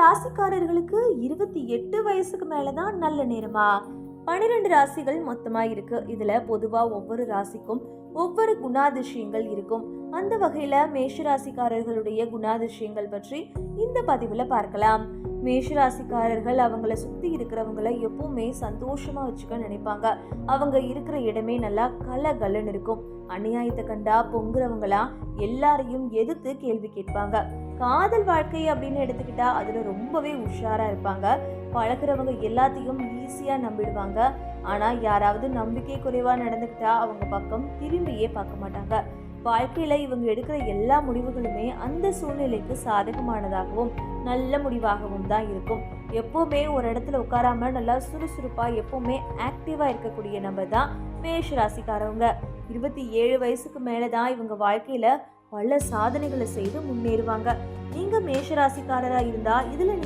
ராசிக்காரர்களுக்கு 28 வயசுக்கு மேலதான் நல்ல நேரமா? 12 ராசிகள் மொத்தமா இருக்கு. இதுல பொதுவா ஒவ்வொரு ராசிக்கும் ஒவ்வொரு குணாதிசயங்கள் இருக்கும். அந்த வகையில மேஷராசிக்காரர்களுடைய குணாதிசயங்கள் பற்றி இந்த பதிவுல பார்க்கலாம். மேஷராசிக்காரர்கள் அவங்கள சுத்தி இருக்கிறவங்கள எப்பவுமே சந்தோஷமா வச்சுக்க நினைப்பாங்க. அவங்க இருக்கிற இடமே நல்லா கலகலன்னு இருக்கும். அநியாயத்தை கண்டா பொங்குறவங்களா எல்லாரையும் எதிர்த்து கேள்வி கேட்பாங்க. காதல் வாழ்க்கை அப்படின்னு எடுத்துக்கிட்டா அதுல ரொம்பவே உஷாரா இருப்பாங்க. பழகிறவங்க எல்லாத்தையும் ஈஸியா நம்பிடுவாங்க. ஆனா யாராவது நம்பிக்கை குறைவா நடந்துக்கிட்டா அவங்க பக்கம் திரும்பியே பார்க்க மாட்டாங்க. வாழ்க்கையில இவங்க எடுக்கிற எல்லா முடிவுகளுமே அந்த சூழ்நிலைக்கு சாதகமானதாகவும் நல்ல முடிவாகவும் தான் இருக்கும். எப்பவுமே ஒரு இடத்துல உட்காராம நல்லா சுறுசுறுப்பா எப்பவுமே ஆக்டிவா இருக்கக்கூடிய நபர் தான் மேஷ ராசிக்காரவங்க. 27 வயசுக்கு மேலதான் இவங்க வாழ்க்கையில பல சாதனைகளை செய்து முன்னேறுவாங்க. நீங்க மேஷ ராசிக்காரரா இருந்தா இதுல